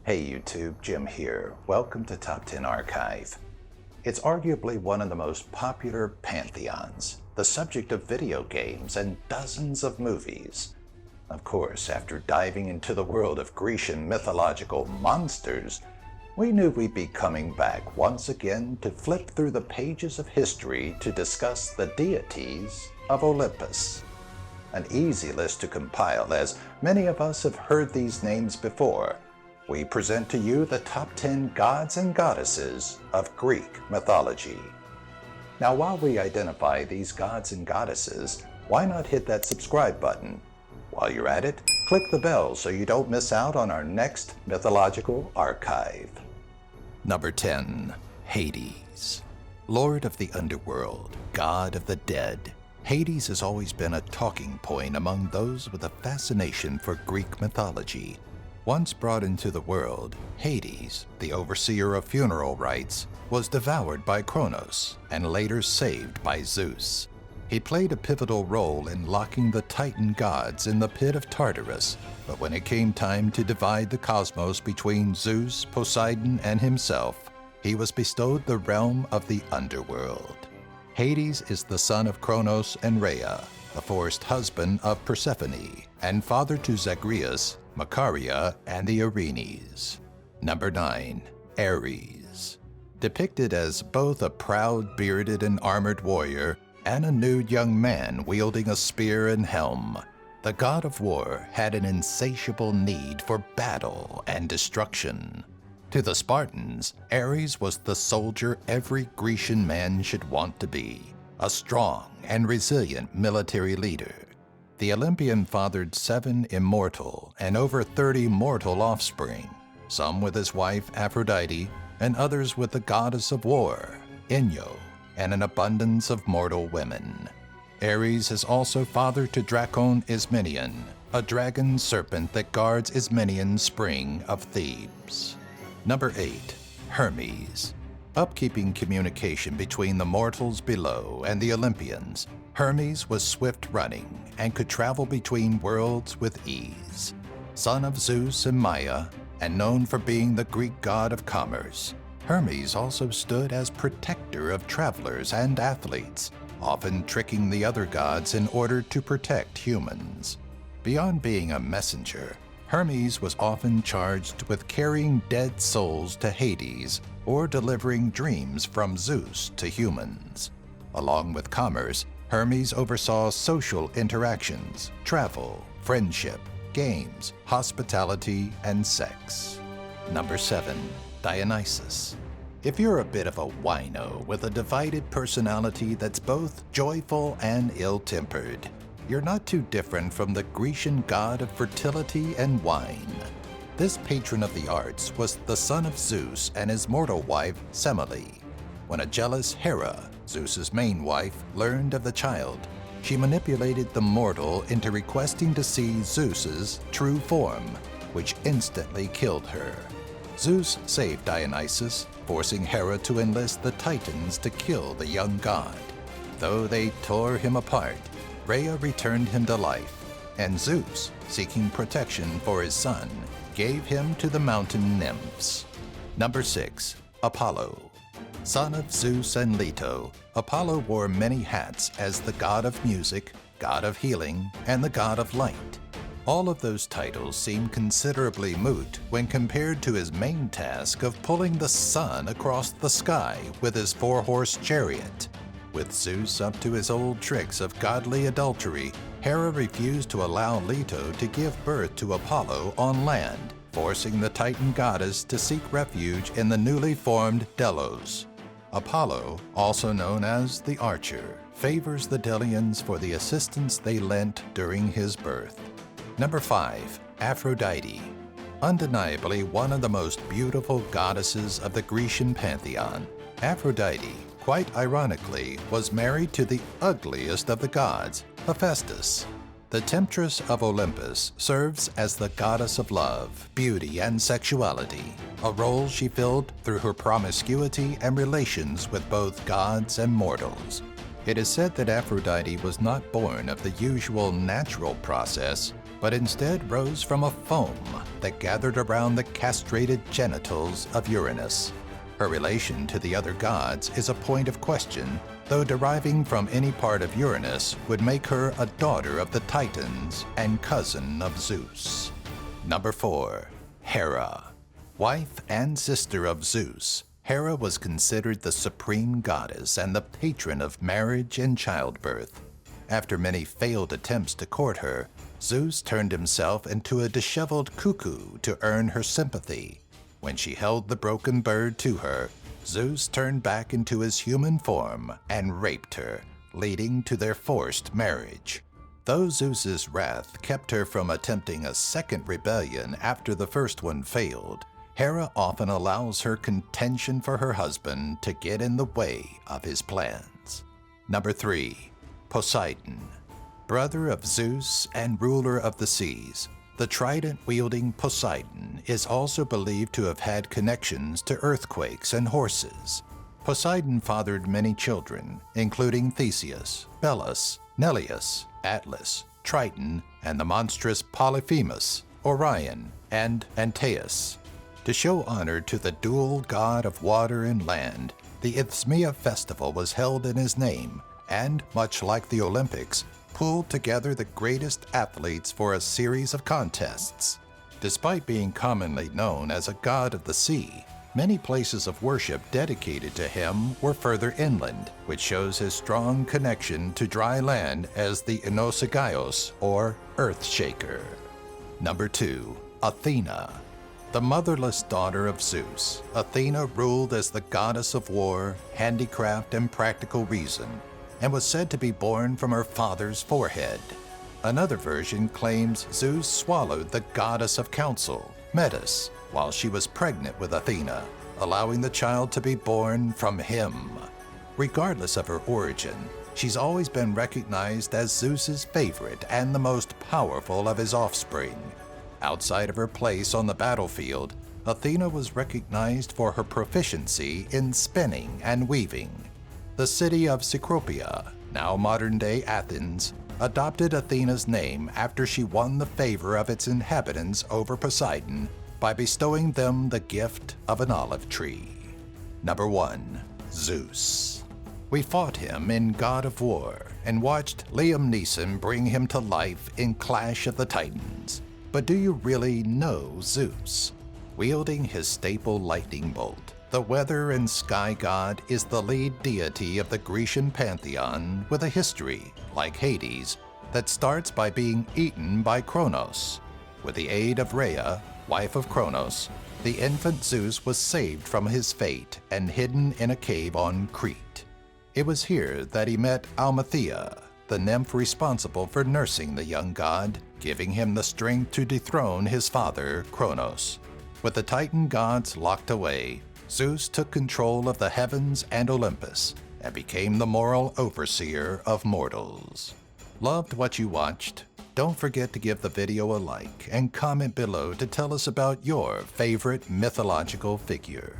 Hey YouTube, Jim here. Welcome to Top 10 Archive. It's arguably one of the most popular pantheons, the subject of video games and dozens of movies. Of course, after diving into the world of Grecian mythological monsters, we knew we'd be coming back once again to flip through the pages of history to discuss the deities of Olympus. An easy list to compile, as many of us have heard these names before. We present to you the top 10 gods and goddesses of Greek mythology. Now, while we identify these gods and goddesses, why not hit that subscribe button? While you're at it, click the bell so you don't miss out on our next mythological archive. Number 10. Hades. Lord of the underworld, god of the dead. Hades has always been a talking point among those with a fascination for Greek mythology. Once brought into the world, Hades, the overseer of funeral rites, was devoured by Kronos and later saved by Zeus. He played a pivotal role in locking the Titan gods in the pit of Tartarus, but when it came time to divide the cosmos between Zeus, Poseidon, and himself, he was bestowed the realm of the underworld. Hades is the son of Kronos and Rhea, the forced husband of Persephone, and father to Zagreus, Macaria, and the Erinyes. Number 9. Ares. Depicted as both a proud, bearded, and armored warrior and a nude young man wielding a spear and helm, the god of war had an insatiable need for battle and destruction. To the Spartans, Ares was the soldier every Grecian man should want to be, a strong and resilient military leader. The Olympian fathered 7 immortal and over 30 mortal offspring, some with his wife Aphrodite and others with the goddess of war, Ino, and an abundance of mortal women. Ares has also fathered to Dracon Ismenion, a dragon serpent that guards Ismenion's spring of Thebes. Number 8. Hermes. Upkeeping communication between the mortals below and the Olympians, Hermes was swift-running and could travel between worlds with ease. Son of Zeus and Maia, and known for being the Greek god of commerce, Hermes also stood as protector of travelers and athletes, often tricking the other gods in order to protect humans. Beyond being a messenger, Hermes was often charged with carrying dead souls to Hades or delivering dreams from Zeus to humans. Along with commerce, Hermes oversaw social interactions, travel, friendship, games, hospitality, and sex. Number 7. Dionysus. If you're a bit of a wino with a divided personality that's both joyful and ill-tempered, you're not too different from the Grecian god of fertility and wine. This patron of the arts was the son of Zeus and his mortal wife Semele. When a jealous Hera, Zeus's main wife, learned of the child, she manipulated the mortal into requesting to see Zeus's true form, which instantly killed her. Zeus saved Dionysus, forcing Hera to enlist the Titans to kill the young god. Though they tore him apart, Rhea returned him to life, and Zeus, seeking protection for his son, gave him to the mountain nymphs. Number 6. Apollo. Son of Zeus and Leto, Apollo wore many hats as the god of music, god of healing, and the god of light. All of those titles seem considerably moot when compared to his main task of pulling the sun across the sky with his 4-horse chariot. With Zeus up to his old tricks of godly adultery, Hera refused to allow Leto to give birth to Apollo on land, forcing the Titan goddess to seek refuge in the newly formed Delos. Apollo, also known as the Archer, favors the Delians for the assistance they lent during his birth. Number 5. Aphrodite. Undeniably one of the most beautiful goddesses of the Grecian pantheon, Aphrodite, quite ironically, was married to the ugliest of the gods, Hephaestus. The temptress of Olympus serves as the goddess of love, beauty, and sexuality, a role she filled through her promiscuity and relations with both gods and mortals. It is said that Aphrodite was not born of the usual natural process, but instead rose from a foam that gathered around the castrated genitals of Uranus. Her relation to the other gods is a point of question, though deriving from any part of Uranus would make her a daughter of the Titans and cousin of Zeus. Number 4. Hera. Wife and sister of Zeus, Hera was considered the supreme goddess and the patron of marriage and childbirth. After many failed attempts to court her, Zeus turned himself into a disheveled cuckoo to earn her sympathy. When she held the broken bird to her, Zeus turned back into his human form and raped her, leading to their forced marriage. Though Zeus's wrath kept her from attempting a second rebellion after the first one failed, Hera often allows her contention for her husband to get in the way of his plans. Number 3. Poseidon. Brother of Zeus and ruler of the seas, the trident-wielding Poseidon is also believed to have had connections to earthquakes and horses. Poseidon fathered many children, including Theseus, Belus, Neleus, Atlas, Triton, and the monstrous Polyphemus, Orion, and Antaeus. To show honor to the dual god of water and land, the Isthmia festival was held in his name, and, much like the Olympics, pulled together the greatest athletes for a series of contests. Despite being commonly known as a god of the sea, many places of worship dedicated to him were further inland, which shows his strong connection to dry land as the Inosagaios, or Earth Shaker. Number 2. Athena. The motherless daughter of Zeus, Athena ruled as the goddess of war, handicraft, and practical reason, and was said to be born from her father's forehead. Another version claims Zeus swallowed the goddess of counsel, Metis, while she was pregnant with Athena, allowing the child to be born from him. Regardless of her origin, she's always been recognized as Zeus's favorite and the most powerful of his offspring. Outside of her place on the battlefield, Athena was recognized for her proficiency in spinning and weaving. The city of Cecropia, now modern-day Athens, adopted Athena's name after she won the favor of its inhabitants over Poseidon by bestowing them the gift of an olive tree. Number 1. Zeus. We fought him in God of War and watched Liam Neeson bring him to life in Clash of the Titans. But do you really know Zeus? Wielding his staple lightning bolt, the weather and sky god is the lead deity of the Grecian pantheon with a history, like Hades, that starts by being eaten by Kronos. With the aid of Rhea, wife of Kronos, the infant Zeus was saved from his fate and hidden in a cave on Crete. It was here that he met Amalthea, the nymph responsible for nursing the young god, giving him the strength to dethrone his father, Kronos. With the Titan gods locked away, Zeus took control of the heavens and Olympus and became the moral overseer of mortals. Loved what you watched? Don't forget to give the video a like and comment below to tell us about your favorite mythological figure.